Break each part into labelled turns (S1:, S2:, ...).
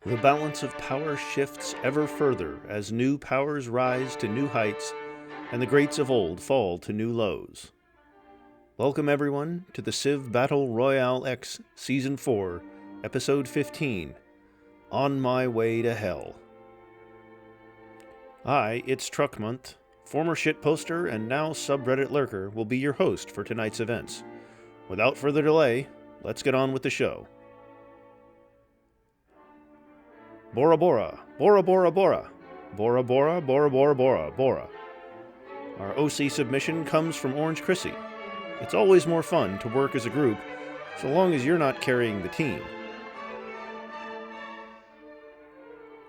S1: The balance of power shifts ever further as new powers rise to new heights and the greats of old fall to new lows. Welcome everyone to the Civ Battle Royale X Season 4, Episode 15, On My Way to Hell. I, It's Truck Month, former shitposter and now subreddit lurker, will be your host for tonight's events. Without further delay, let's get on with the show. Bora Bora, Bora Bora Bora, Bora Bora, Bora Bora Bora, Bora. Our OC submission comes from Orange Chrissy. It's always more fun to work as a group, so long as you're not carrying the team.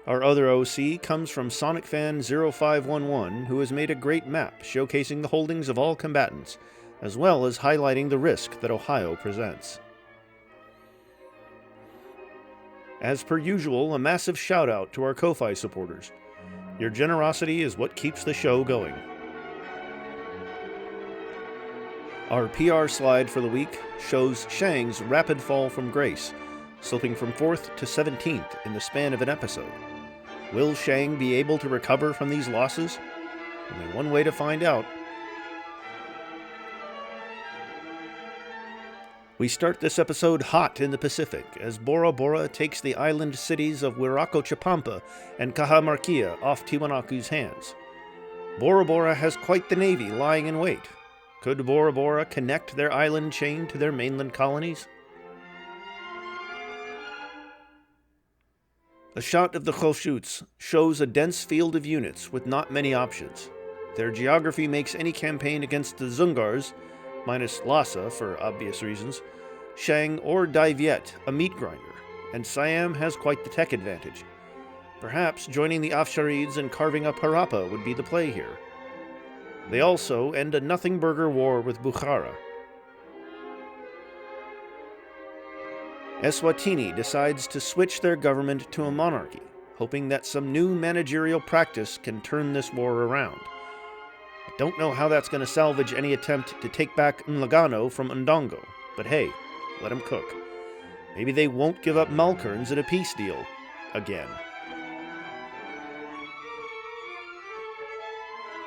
S1: Our other OC comes from SonicFan0511, who has made a great map showcasing the holdings of all combatants, as well as highlighting the risk that Ohio presents. As per usual, a massive shout out to our Ko-Fi supporters. Your generosity is what keeps the show going. Our PR slide for the week shows Shang's rapid fall from grace, slipping from 4th to 17th in the span of an episode. Will Shang be able to recover from these losses? Only one way to find out. We start this episode hot in the Pacific, as Bora Bora takes the island cities of Wiracochapampa and Cajamarquilla off Tiwanaku's hands. Bora Bora has quite the navy lying in wait. Could Bora Bora connect their island chain to their mainland colonies? A shot of the Khoshutz shows a dense field of units with not many options. Their geography makes any campaign against the Dzungars, minus Lhasa for obvious reasons, Shang or Dai Viet a meat grinder, and Siam has quite the tech advantage. Perhaps joining the Afsharids and carving up Harappa would be the play here. They also end a nothing-burger war with Bukhara. Eswatini decides to switch their government to a monarchy, hoping that some new managerial practice can turn this war around. I don't know how that's going to salvage any attempt to take back Nlagano from Ndongo, but hey, let them cook. Maybe they won't give up Malkerns in a peace deal. Again.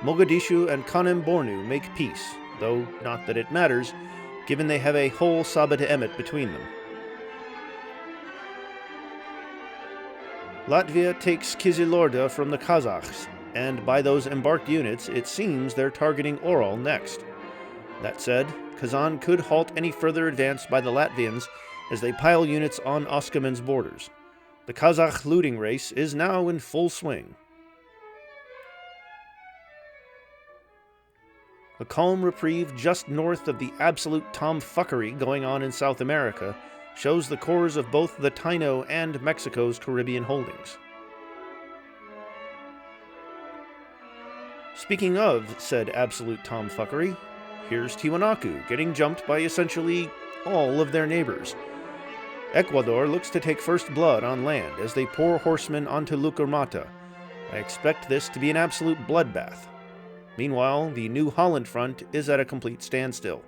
S1: Mogadishu and Kanem Bornu make peace, though not that it matters, given they have a whole Sabah to Emet between them. Latvia takes Kizilorda from the Kazakhs, and by those embarked units, it seems they're targeting Oral next. That said, Kazan could halt any further advance by the Latvians as they pile units on Oskaman's borders. The Kazakh looting race is now in full swing. A calm reprieve just north of the absolute tomfuckery going on in South America shows the cores of both the Taino and Mexico's Caribbean holdings. Speaking of said absolute tomfuckery, here's Tiwanaku getting jumped by essentially all of their neighbors. Ecuador looks to take first blood on land as they pour horsemen onto Lukurmata. I expect this to be an absolute bloodbath. Meanwhile, the New Holland front is at a complete standstill.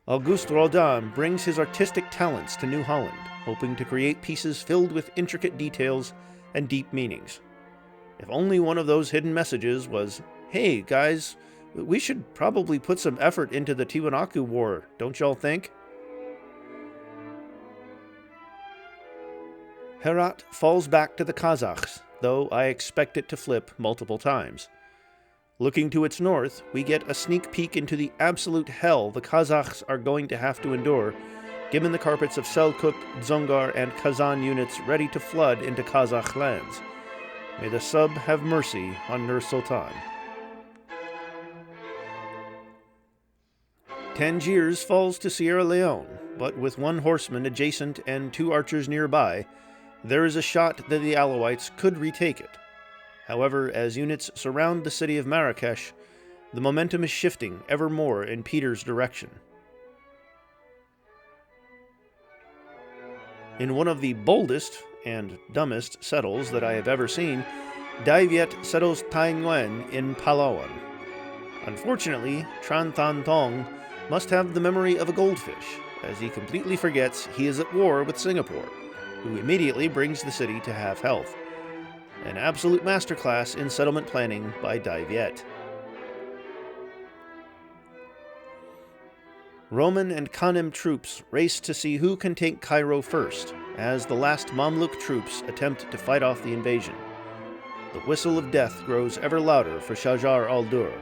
S1: Auguste Rodin brings his artistic talents to New Holland, hoping to create pieces filled with intricate details and deep meanings. If only one of those hidden messages was, "Hey guys, we should probably put some effort into the Tiwanaku War, don't y'all think?" Herat falls back to the Kazakhs, though I expect it to flip multiple times. Looking to its north, we get a sneak peek into the absolute hell the Kazakhs are going to have to endure, given the carpets of Selkuk, Dzungar, and Kazan units ready to flood into Kazakh lands. May the sub have mercy on Nur Sultan. Tangiers falls to Sierra Leone, but with one horseman adjacent and 2 archers nearby, there is a shot that the Alawites could retake it. However, as units surround the city of Marrakesh, the momentum is shifting ever more in Peter's direction. In one of the boldest and dumbest settles that I have ever seen, Dai Viet settles Tai Nguyen in Palawan. Unfortunately, Tran Than Tong must have the memory of a goldfish, as he completely forgets he is at war with Singapore, who immediately brings the city to half health. An absolute masterclass in settlement planning by Dai Viet. Roman and Kanem troops race to see who can take Cairo first, as the last Mamluk troops attempt to fight off the invasion. The whistle of death grows ever louder for Shajar al-Dur.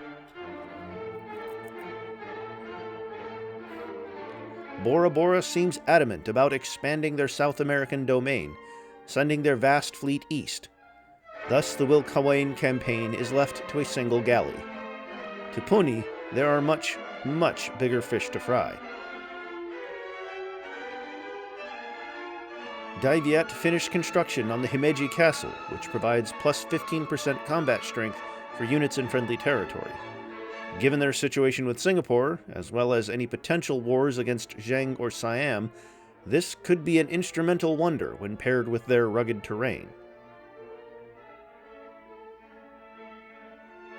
S1: Bora Bora seems adamant about expanding their South American domain, sending their vast fleet east. Thus the Wilkawain campaign is left to a single galley. To Puni, there are much bigger fish to fry. Dai Viet finished construction on the Himeji Castle, which provides plus 15% combat strength for units in friendly territory. Given their situation with Singapore, as well as any potential wars against Zheng or Siam, this could be an instrumental wonder when paired with their rugged terrain.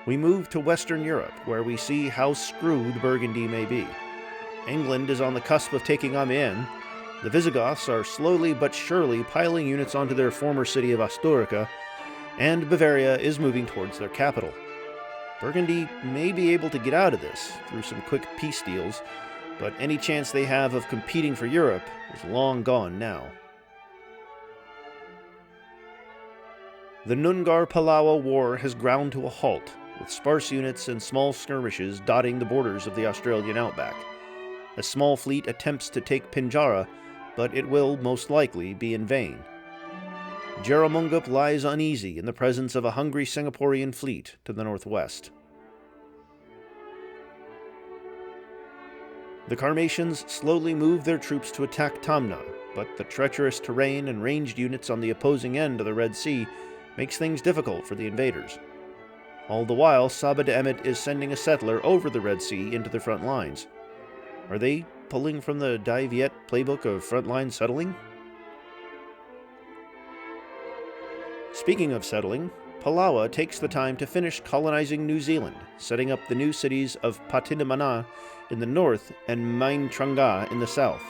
S1: We move to Western Europe, where we see how screwed Burgundy may be. England is on the cusp of taking Amiens. The Visigoths are slowly but surely piling units onto their former city of Asturica, and Bavaria is moving towards their capital. Burgundy may be able to get out of this through some quick peace deals, but any chance they have of competing for Europe is long gone now. The Nungar-Palawa War has ground to a halt, with sparse units and small skirmishes dotting the borders of the Australian outback. A small fleet attempts to take Pinjarra, but it will most likely be in vain. Jaramungup lies uneasy in the presence of a hungry Singaporean fleet to the northwest. The Carmatians slowly move their troops to attack Tamna, but the treacherous terrain and ranged units on the opposing end of the Red Sea makes things difficult for the invaders. All the while, Sabah Emmet is sending a settler over the Red Sea into the front lines. Are they pulling from the Dai Viet playbook of frontline settling? Speaking of settling, Palawa takes the time to finish colonizing New Zealand, setting up the new cities of Patinamana in the north and Maintranga in the south.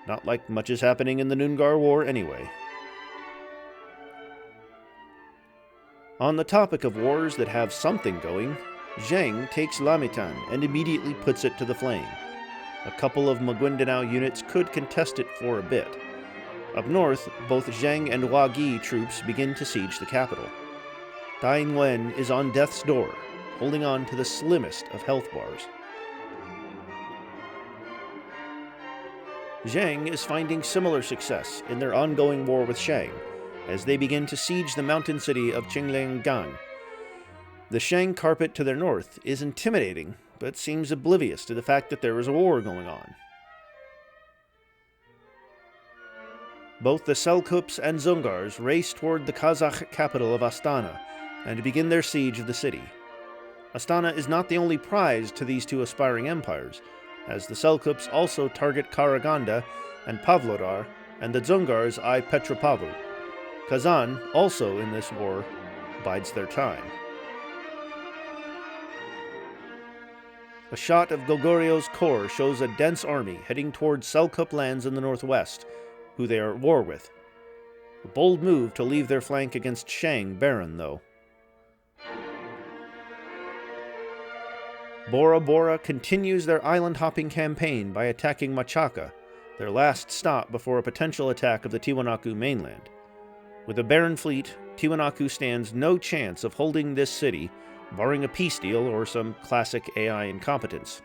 S1: Not like much is happening in the Nungar War anyway. On the topic of wars that have something going, Zheng takes Lamitan and immediately puts it to the flame. A couple of Maguindanao units could contest it for a bit. Up north, both Zheng and Wagi troops begin to siege the capital. Dai Nguyen is on death's door, holding on to the slimmest of health bars. Zheng is finding similar success in their ongoing war with Shang, as they begin to siege the mountain city of Qinglianggang. The Shang carpet to their north is intimidating, but seems oblivious to the fact that there is a war going on. Both the Selkups and Zungars race toward the Kazakh capital of Astana and begin their siege of the city. Astana is not the only prize to these two aspiring empires, as the Selkups also target Karaganda and Pavlodar, and the Zungars eye Petropavl. Kazan, also in this war, bides their time. A shot of Gogorio's corps shows a dense army heading towards Selkup lands in the northwest, who they are at war with. A bold move to leave their flank against Shang barren, though. Bora Bora continues their island-hopping campaign by attacking Machaca, their last stop before a potential attack of the Tiwanaku mainland. With a barren fleet, Tiwanaku stands no chance of holding this city, barring a peace deal or some classic AI incompetence.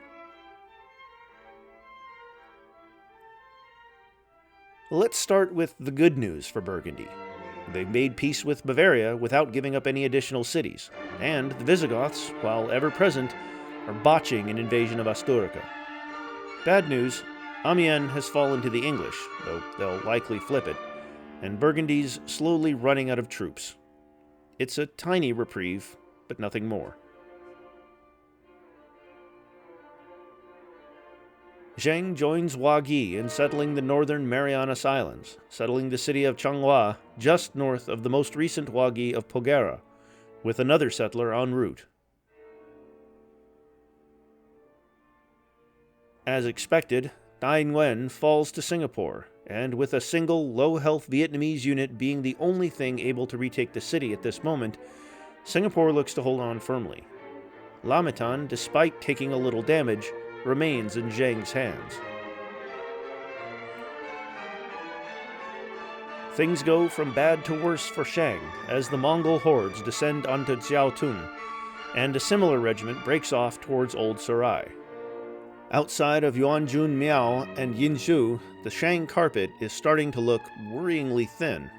S1: Let's start with the good news for Burgundy. They made peace with Bavaria without giving up any additional cities, and the Visigoths, while ever present, are botching an invasion of Asturica. Bad news, Amiens has fallen to the English, though they'll likely flip it, and Burgundy's slowly running out of troops. It's a tiny reprieve, but nothing more. Zheng joins Wagi in settling the northern Marianas Islands, settling the city of Changhua just north of the most recent Wagi of Pogera, with another settler en route. As expected, Dai Nguyen falls to Singapore, and with a single low-health Vietnamese unit being the only thing able to retake the city at this moment, Singapore looks to hold on firmly. Lamitan, despite taking a little damage, remains in Zheng's hands. Things go from bad to worse for Shang as the Mongol hordes descend onto Xiaotun, and a similar regiment breaks off towards Old Sarai. Outside of Yuanjun Miao and Yinzhou, the Shang carpet is starting to look worryingly thin.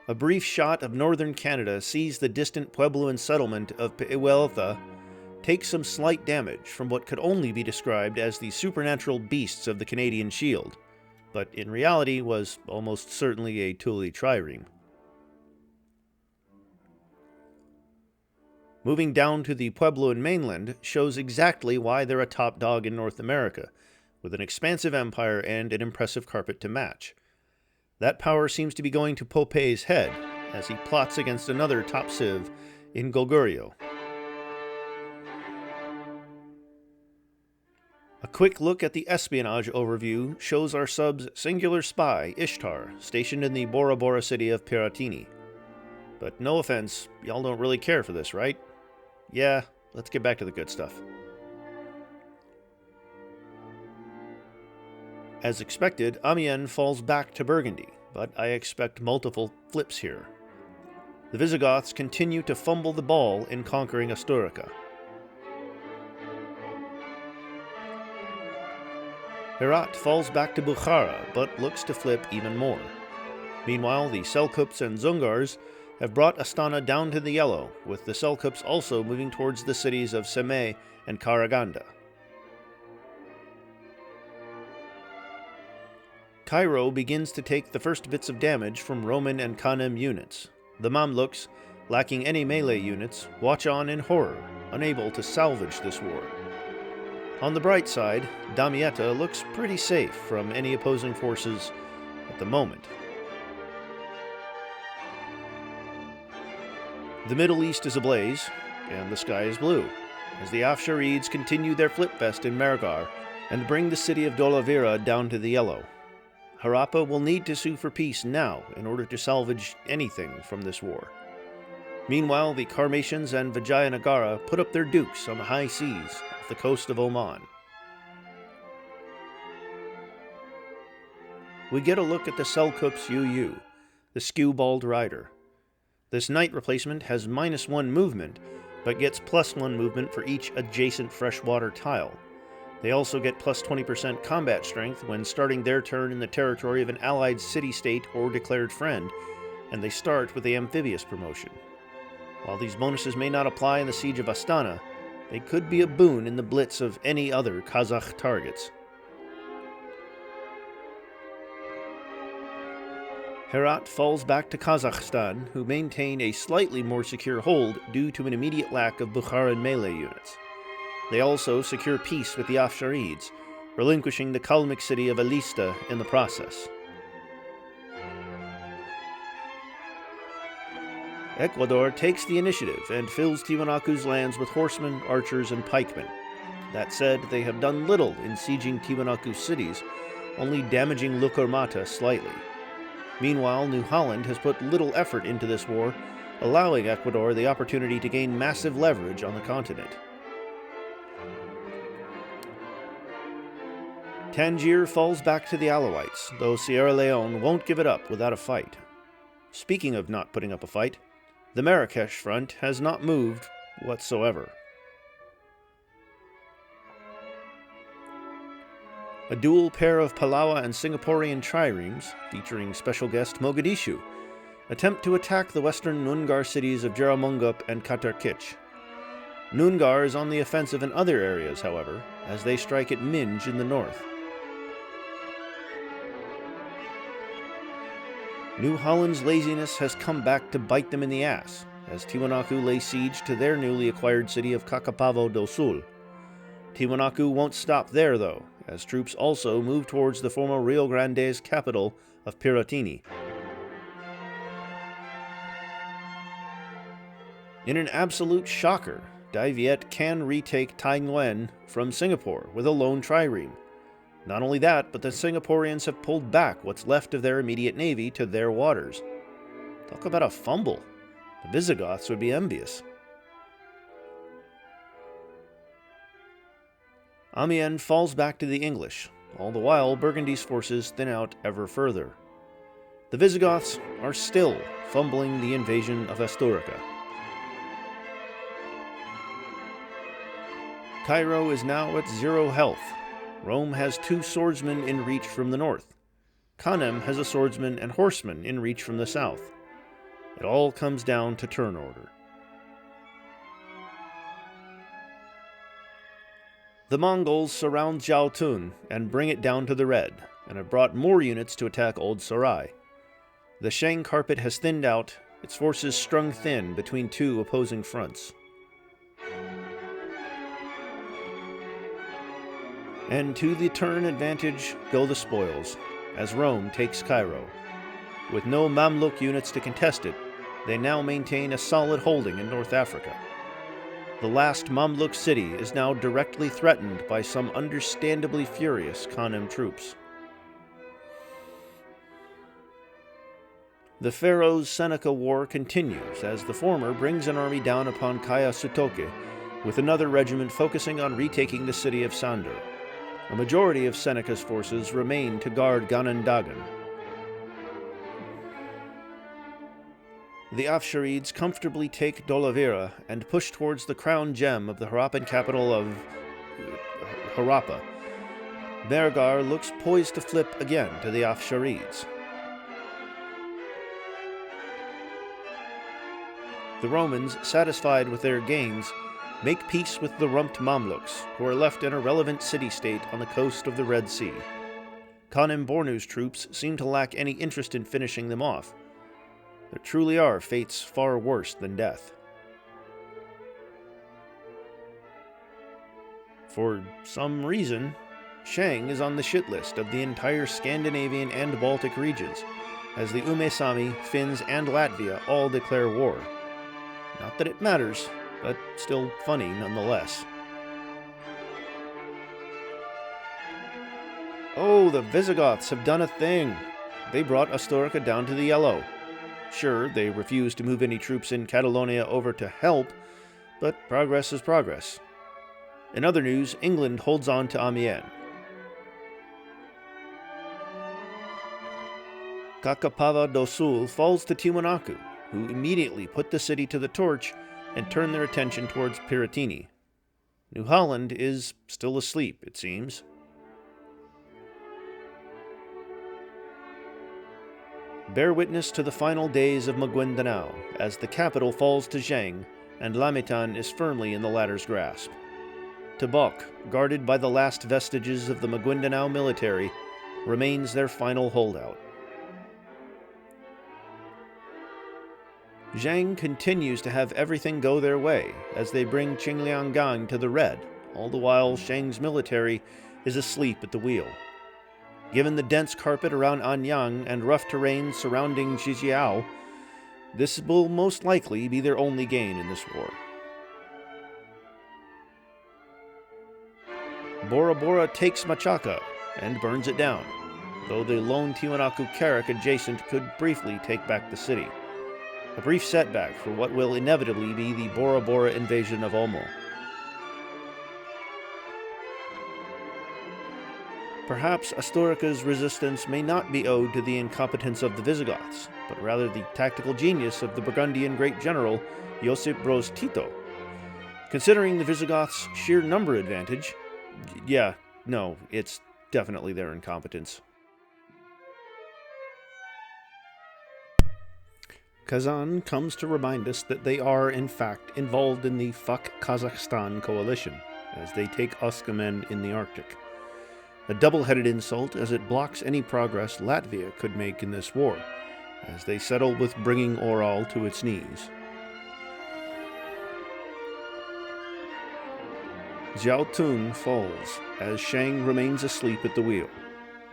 S1: A brief shot of northern Canada sees the distant Puebloan settlement of Pe'eweltha take some slight damage from what could only be described as the supernatural beasts of the Canadian Shield, but in reality was almost certainly a Thule trireme. Moving down to the Puebloan mainland shows exactly why they're a top dog in North America, with an expansive empire and an impressive carpet to match. That power seems to be going to Popey's head, as he plots against another top civ in Goguryeo. A quick look at the espionage overview shows our sub's singular spy, Ishtar, stationed in the Bora Bora city of Piratini. But no offense, y'all don't really care for this, right? Yeah, let's get back to the good stuff. As expected, Amiens falls back to Burgundy, but I expect multiple flips here. The Visigoths continue to fumble the ball in conquering Asturica. Herat falls back to Bukhara, but looks to flip even more. Meanwhile, the Seljuks and Dzungars have brought Astana down to the yellow, with the Seljuks also moving towards the cities of Semey and Karaganda. Cairo begins to take the first bits of damage from Roman and Kanem units. The Mamluks, lacking any melee units, watch on in horror, unable to salvage this war. On the bright side, Damietta looks pretty safe from any opposing forces at the moment. The Middle East is ablaze, and the sky is blue, as the Afsharids continue their flipfest in Mergar and bring the city of Dolavira down to the yellow. Harappa will need to sue for peace now in order to salvage anything from this war. Meanwhile, the Karmatians and Vijayanagara put up their dukes on the high seas off the coast of Oman. We get a look at the Seljuks UU, the skewbald rider. This knight replacement has -1 movement, but gets +1 movement for each adjacent freshwater tile. They also get +20% combat strength when starting their turn in the territory of an allied city-state or declared friend, and they start with the amphibious promotion. While these bonuses may not apply in the Siege of Astana, they could be a boon in the blitz of any other Kazakh targets. Herat falls back to Kazakhstan, who maintain a slightly more secure hold due to an immediate lack of Bukharan melee units. They also secure peace with the Afsharids, relinquishing the Kalmyk city of Elista in the process. Ecuador takes the initiative and fills Tiwanaku's lands with horsemen, archers, and pikemen. That said, they have done little in sieging Tiwanaku's cities, only damaging Lukurmata slightly. Meanwhile, New Holland has put little effort into this war, allowing Ecuador the opportunity to gain massive leverage on the continent. Tangier falls back to the Alawites, though Sierra Leone won't give it up without a fight. Speaking of not putting up a fight, the Marrakesh front has not moved whatsoever. A dual pair of Palawa and Singaporean triremes, featuring special guest Mogadishu, attempt to attack the western Noongar cities of Jaramungup and Katarkich. Noongar is on the offensive in other areas, however, as they strike at Minj in the north. New Holland's laziness has come back to bite them in the ass, as Tiwanaku lay siege to their newly acquired city of Cacapavo do Sul. Tiwanaku won't stop there, though, as troops also move towards the former Rio Grande's capital of Piratini. In an absolute shocker, Dai Viet can retake Tai Nguyen from Singapore with a lone trireme. Not only that, but the Singaporeans have pulled back what's left of their immediate navy to their waters. Talk about a fumble. The Visigoths would be envious. Amiens falls back to the English. All the while, Burgundy's forces thin out ever further. The Visigoths are still fumbling the invasion of Asturica. Cairo is now at 0 health. Rome has 2 swordsmen in reach from the north. Canem has a swordsman and horseman in reach from the south. It all comes down to turn order. The Mongols surround Jiaotun and bring it down to the red, and have brought more units to attack Old Sarai. The Shang carpet has thinned out, its forces strung thin between 2 opposing fronts. And to the turn advantage go the spoils, as Rome takes Cairo. With no Mamluk units to contest it, they now maintain a solid holding in North Africa. The last Mamluk city is now directly threatened by some understandably furious Kanem troops. The Pharaohs-Seneca war continues as the former brings an army down upon Kaya Sutoke, with another regiment focusing on retaking the city of Sandur. A majority of Seneca's forces remain to guard Ganandagan. The Afsharids comfortably take Dolavira and push towards the crown gem of the Harappan capital of Harappa. Bergar looks poised to flip again to the Afsharids. The Romans, satisfied with their gains, make peace with the rumped Mamluks, who are left in a relevant city-state on the coast of the Red Sea. Kanem Bornu's troops seem to lack any interest in finishing them off. There truly are fates far worse than death. For some reason, Shang is on the shit list of the entire Scandinavian and Baltic regions, as the Ume-Sami, Finns, and Latvia all declare war. Not that it matters, but still funny nonetheless. Oh, the Visigoths have done a thing! They brought Asturica down to the yellow. Sure, they refused to move any troops in Catalonia over to help, but progress is progress. In other news, England holds on to Amiens. Kakapava do Sul falls to Tiwanaku, who immediately put the city to the torch and turn their attention towards Piratini. New Holland is still asleep, it seems. Bear witness to the final days of Maguindanao, as the capital falls to Zheng, and Lamitan is firmly in the latter's grasp. Tabok, guarded by the last vestiges of the Maguindanao military, remains their final holdout. Zhang continues to have everything go their way, as they bring Qingliangang to the red, all the while Shang's military is asleep at the wheel. Given the dense carpet around Anyang and rough terrain surrounding Jijiao, this will most likely be their only gain in this war. Bora Bora takes Machaca and burns it down, though the lone Tiwanaku Carrack adjacent could briefly take back the city. A brief setback for what will inevitably be the Bora Bora invasion of Olmo. Perhaps Asturica's resistance may not be owed to the incompetence of the Visigoths, but rather the tactical genius of the Burgundian great general Josip Broz Tito. Considering the Visigoths' sheer number advantage, it's definitely their incompetence. Kazan comes to remind us that they are, in fact, involved in the Fuck Kazakhstan coalition, as they take Oskamen in the Arctic. A double-headed insult, as it blocks any progress Latvia could make in this war, as they settle with bringing Oral to its knees. Jiaotun falls, as Shang remains asleep at the wheel.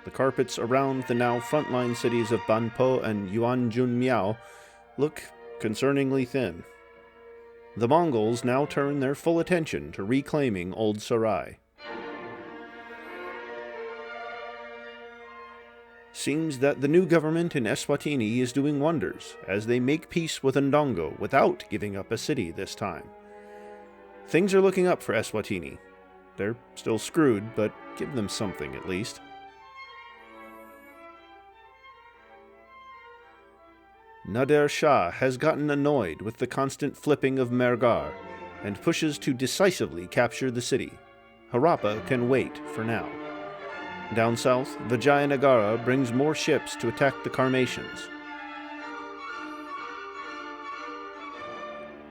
S1: The carpets around the now frontline cities of Banpo and Yuanjunmiao look concerningly thin. The Mongols now turn their full attention to reclaiming Old Sarai. Seems that the new government in Eswatini is doing wonders, as they make peace with Ndongo without giving up a city this time. Things are looking up for Eswatini. They're still screwed, but give them something at least. Nader Shah has gotten annoyed with the constant flipping of Mergar, and pushes to decisively capture the city. Harappa can wait for now. Down south, Vijayanagara brings more ships to attack the Karmatians.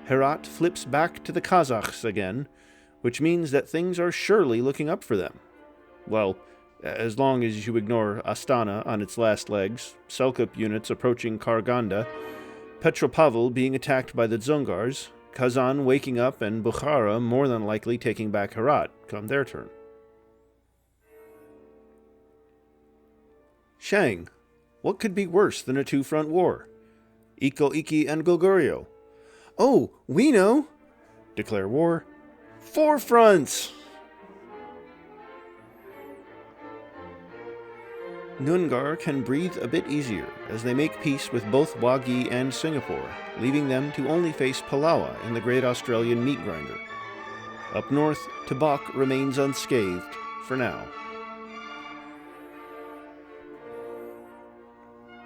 S1: Herat flips back to the Kazakhs again, which means that things are surely looking up for them. Well, as long as you ignore Astana on its last legs, Selkup units approaching Karaganda, Petropavl being attacked by the Dzungars, Kazan waking up, and Bukhara more than likely taking back Herat come their turn. Shang, what could be worse than a two-front war? Iko Iki and Goguryeo. Oh, we know! Declare war. 4 fronts! Nungar can breathe a bit easier as they make peace with both Wagi and Singapore, leaving them to only face Palawa in the Great Australian Meat Grinder. Up north, Tabak remains unscathed for now.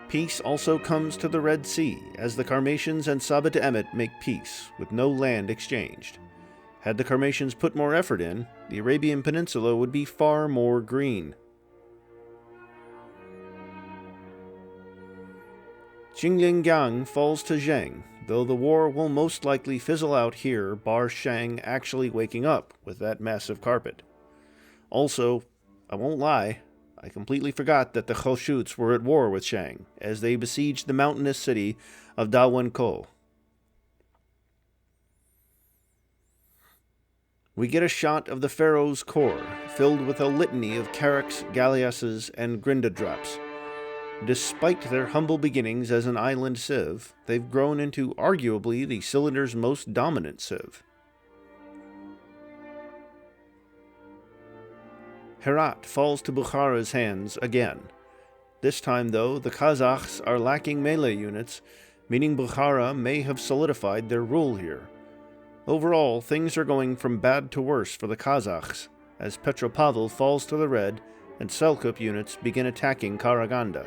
S1: Peace also comes to the Red Sea, as the Karmatians and Sabat Emet make peace, with no land exchanged. Had the Karmatians put more effort in, the Arabian Peninsula would be far more green. Xinjiang falls to Zheng, though the war will most likely fizzle out here, bar Shang actually waking up with that massive carpet. Also, I won't lie, I completely forgot that the Khoshuts were at war with Shang, as they besieged the mountainous city of Dawenko. We get a shot of the Pharaoh's core, filled with a litany of Carracks, Galliasses, and Grindadraps. Despite their humble beginnings as an island civ, they've grown into arguably the cylinder's most dominant civ. Herat falls to Bukhara's hands again. This time, though, the Kazakhs are lacking melee units, meaning Bukhara may have solidified their rule here. Overall, things are going from bad to worse for the Kazakhs, as Petropavl falls to the red and Selkup units begin attacking Karaganda.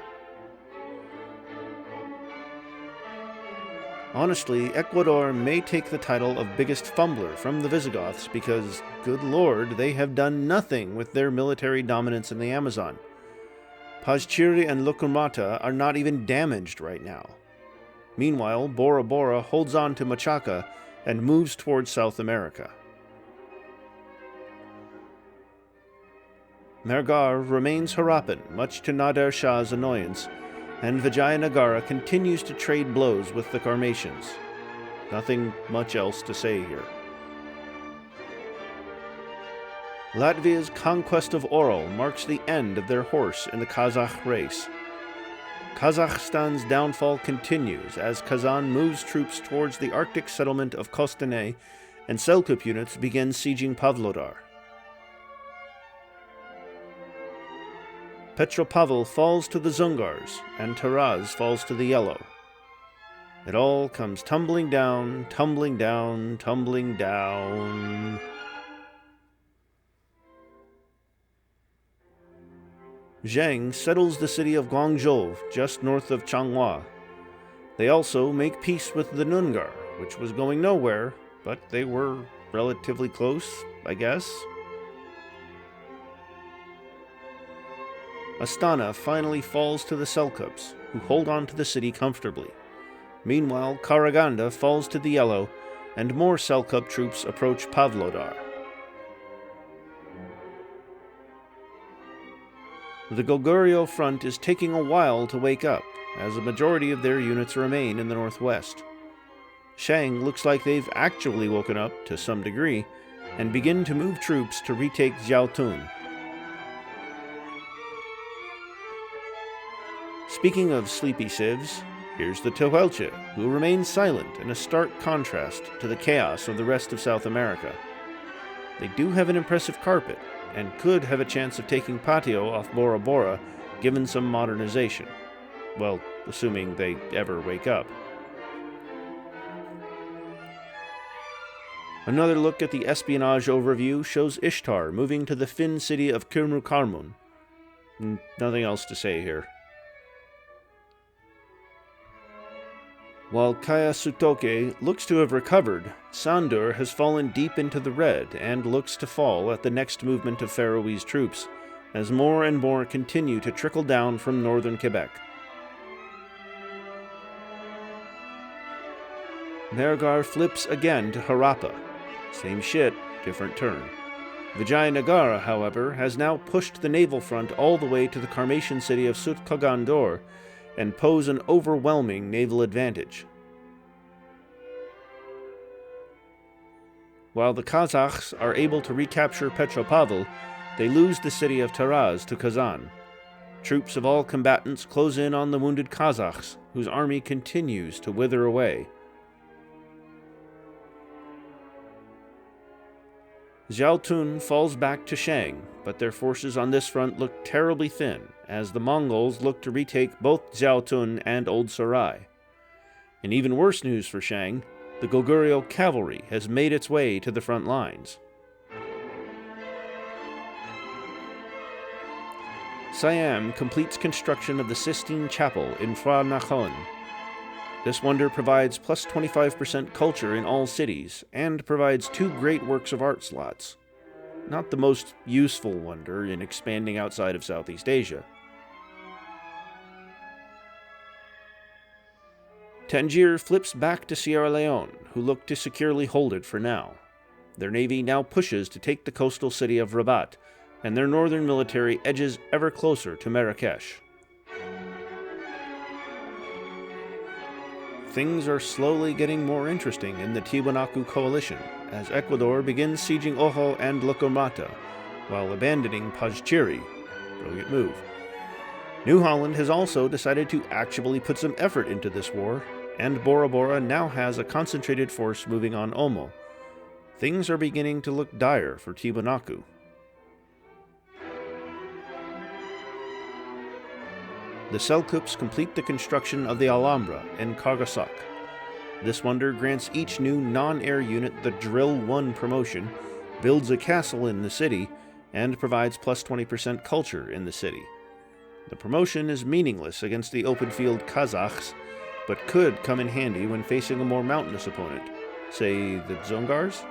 S1: Honestly, Ecuador may take the title of biggest fumbler from the Visigoths because, good lord, they have done nothing with their military dominance in the Amazon. Pazchiri and Lukumata are not even damaged right now. Meanwhile, Bora Bora holds on to Machaca and moves towards South America. Mergar remains Harappan, much to Nader Shah's annoyance, and Vijayanagara continues to trade blows with the Karmatians. Nothing much else to say here. Latvia's conquest of Oral marks the end of their horse in the Kazakh race. Kazakhstan's downfall continues as Kazan moves troops towards the Arctic settlement of Kostanay, and Selkup units begin sieging Pavlodar. Petropavl falls to the Dzungars, and Taraz falls to the Yellow. It all comes tumbling down, tumbling down, tumbling down. Zheng settles the city of Guangzhou, just north of Changhua. They also make peace with the Nungar, which was going nowhere, but they were relatively close, I guess. Astana finally falls to the Selkups, who hold on to the city comfortably. Meanwhile, Karaganda falls to the Yellow, and more Selkup troops approach Pavlodar. The Goguryeo front is taking a while to wake up, as a majority of their units remain in the northwest. Shang looks like they've actually woken up, to some degree, and begin to move troops to retake Jiaotun. Speaking of sleepy civs, Here's the Tehuelche, who remain silent in a stark contrast to the chaos of the rest of South America. They do have an impressive carpet, and could have a chance of taking Patio off Bora Bora given some modernization. Well, assuming they ever wake up. Another look at the espionage overview shows Ishtar moving to the Finn city of Kirmukarmun. Nothing else to say here. While Kaya Sutoke looks to have recovered, Sandur has fallen deep into the red and looks to fall at the next movement of Faroese troops, as more and more continue to trickle down from northern Quebec. Mergar flips again to Harappa. Same shit, different turn. Vijayanagara, however, has now pushed the naval front all the way to the Carmatian city of Sutkagandur and pose an overwhelming naval advantage. While the Kazakhs are able to recapture Petropavl, they lose the city of Taraz to Kazan. Troops of all combatants close in on the wounded Kazakhs, whose army continues to wither away. Xiaotun falls back to Shang, but their forces on this front look terribly thin, as the Mongols look to retake both Xiaotun and Old Sarai. In even worse news for Shang, the Goguryeo cavalry has made its way to the front lines. Siam completes construction of the Sistine Chapel in Phra Nakhon. This wonder provides plus 25% culture in all cities, and provides 2 great works of art slots. Not the most useful wonder in expanding outside of Southeast Asia. Tangier flips back to Sierra Leone, who look to securely hold it for now. Their navy now pushes to take the coastal city of Rabat, and their northern military edges ever closer to Marrakesh. Things are slowly getting more interesting in the Tiwanaku coalition, as Ecuador begins sieging Ojo and Locomata, while abandoning Pajchiri. Brilliant move. New Holland has also decided to actually put some effort into this war, and Bora Bora now has a concentrated force moving on Omo. Things are beginning to look dire for Tiwanaku. The Selkups complete the construction of the Alhambra in Kargasak. This wonder grants each new non-air unit the Drill 1 promotion, builds a castle in the city, and provides plus 20% culture in the city. The promotion is meaningless against the open-field Kazakhs, but could come in handy when facing a more mountainous opponent, say the Dzungars?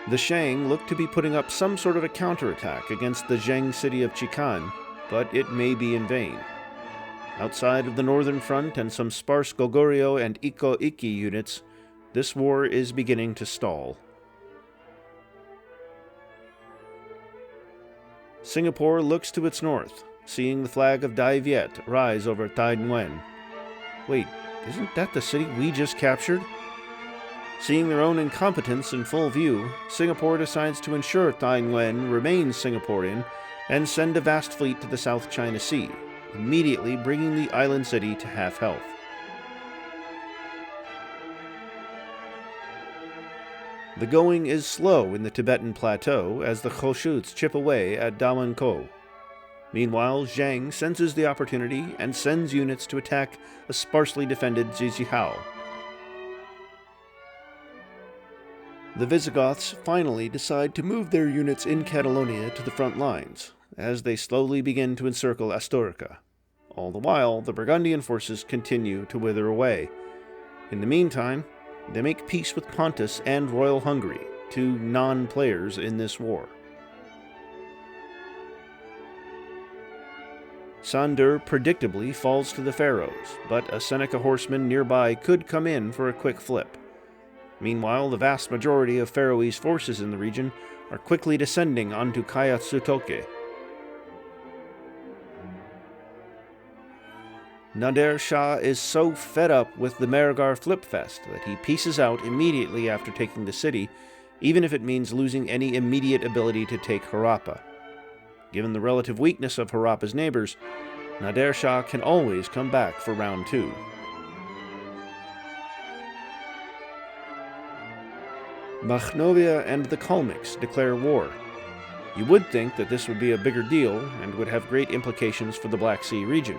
S1: The Shang look to be putting up some sort of a counterattack against the Zheng city of Chikan, but it may be in vain. Outside of the northern front and some sparse Goguryeo and Iko-Iki units, this war is beginning to stall. Singapore looks to its north, seeing the flag of Dai Viet rise over Tai Nguyen. Wait, isn't that the city we just captured? Seeing their own incompetence in full view, Singapore decides to ensure Tai Nguyen remains Singaporean and send a vast fleet to the South China Sea, immediately bringing the island city to half health. The going is slow in the Tibetan plateau as the Kossuths chip away at Damankou. Meanwhile, Zhang senses the opportunity and sends units to attack a sparsely defended Zizihao. The Visigoths finally decide to move their units in Catalonia to the front lines, as they slowly begin to encircle Asturica. All the while, the Burgundian forces continue to wither away. In the meantime, they make peace with Pontus and Royal Hungary, 2 non-players in this war. Sandur predictably falls to the Faroes, but a Seneca horseman nearby could come in for a quick flip. Meanwhile, the vast majority of Faroese forces in the region are quickly descending onto Kayatsutoke. Nader Shah is so fed up with the Mergar Flipfest that he pieces out immediately after taking the city, even if it means losing any immediate ability to take Harappa. given the relative weakness of Harappa's neighbors, Nader Shah can always come back for round 2. Makhnovia and the Kalmyks declare war. You would think that this would be a bigger deal and would have great implications for the Black Sea region.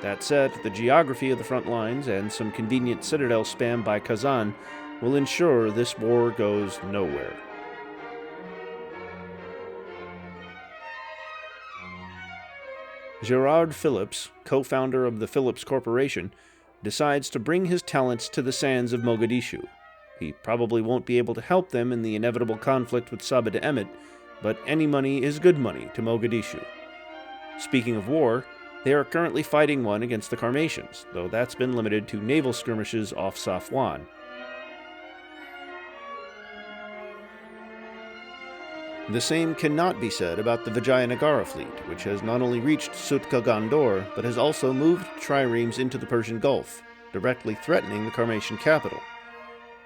S1: That said, the geography of the front lines and some convenient citadel spam by Kazan will ensure this war goes nowhere. Gerard Phillips, co-founder of the Phillips Corporation, decides to bring his talents to the sands of Mogadishu. He probably won't be able to help them in the inevitable conflict with Sabah Emmet, but any money is good money to Mogadishu. Speaking of war, they are currently fighting one against the Karmatians, though that's been limited to naval skirmishes off Safwan. The same cannot be said about the Vijayanagara fleet, which has not only reached Sutka Gandor, but has also moved triremes into the Persian Gulf, directly threatening the Karmatian capital.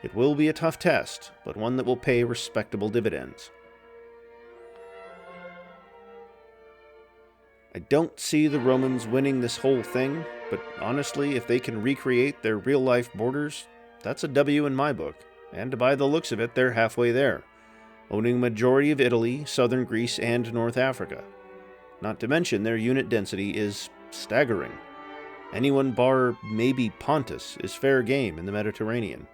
S1: It will be a tough test, but one that will pay respectable dividends. I don't see the Romans winning this whole thing, but honestly, if they can recreate their real-life borders, that's a W in my book, and by the looks of it, they're halfway there, owning a majority of Italy, southern Greece, and North Africa. Not to mention their unit density is staggering. Anyone bar maybe Pontus is fair game in the Mediterranean.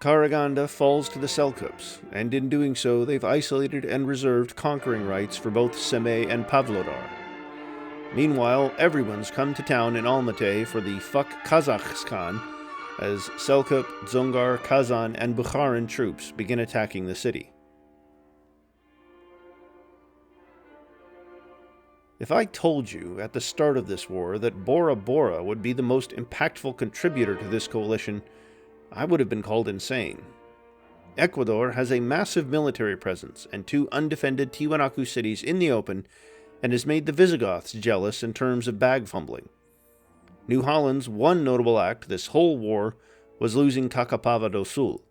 S1: Karaganda falls to the Seljuks, and in doing so they've isolated and reserved conquering rights for both Semey and Pavlodar. Meanwhile, everyone's come to town in Almaty for the Fuck Kazakhstan as Seljuk, Dzungar, Kazan, and Bukharan troops begin attacking the city. If I told you at the start of this war that Bora Bora would be the most impactful contributor to this coalition, I would have been called insane. Ecuador has a massive military presence and 2 undefended Tiwanaku cities in the open, and has made the Visigoths jealous in terms of bag fumbling. New Holland's one notable act this whole war was losing Takapava do Sul.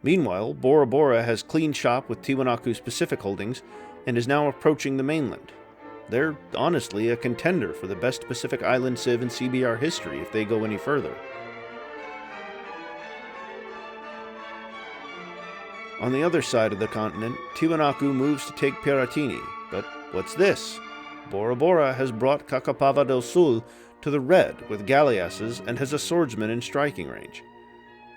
S1: Meanwhile, Bora Bora has cleaned shop with Tiwanaku's Pacific holdings and is now approaching the mainland. They're honestly a contender for the best Pacific Island civ in CBR history if they go any further. On the other side of the continent, Tiwanaku moves to take Piratini, but what's this? Bora Bora has brought Kakapava del Sul to the red with galleasses and has a swordsman in striking range.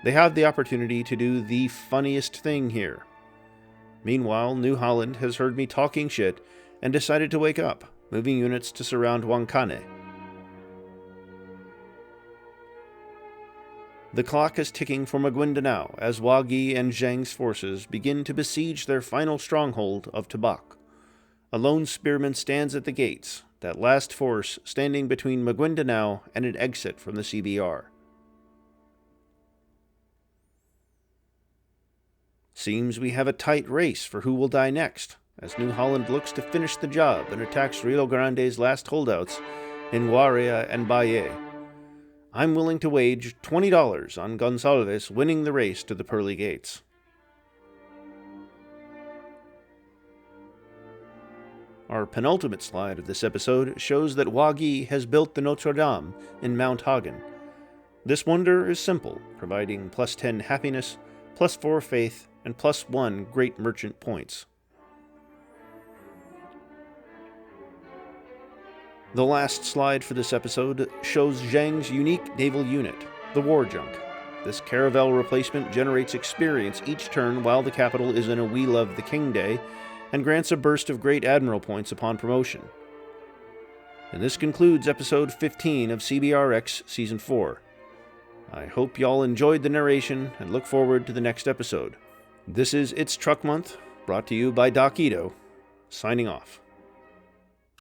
S1: They have the opportunity to do the funniest thing here. Meanwhile, New Holland has heard me talking shit and decided to wake up, moving units to surround Huancane. The clock is ticking for Maguindanao as Wagi and Zheng's forces begin to besiege their final stronghold of Tabak. A lone spearman stands at the gates, that last force standing between Maguindanao and an exit from the CBR. Seems we have a tight race for who will die next, as New Holland looks to finish the job and attacks Rio Grande's last holdouts in Guaria and Valle. I'm willing to wage $20 on Gonsalves winning the race to the pearly gates. Our penultimate slide of this episode shows that Wagi has built the Notre Dame in Mount Hagen. This wonder is simple, providing +10 happiness, +4 faith, and +1 great merchant points. The last slide for this episode shows Zheng's unique naval unit, the War Junk. This caravel replacement generates experience each turn while the capital is in a We Love the King day, and grants a burst of Great Admiral points upon promotion. And this concludes episode 15 of CBRX Season 4. I hope y'all enjoyed the narration and look forward to the next episode. This is It's Truck Month, brought to you by Doc Ito, signing off.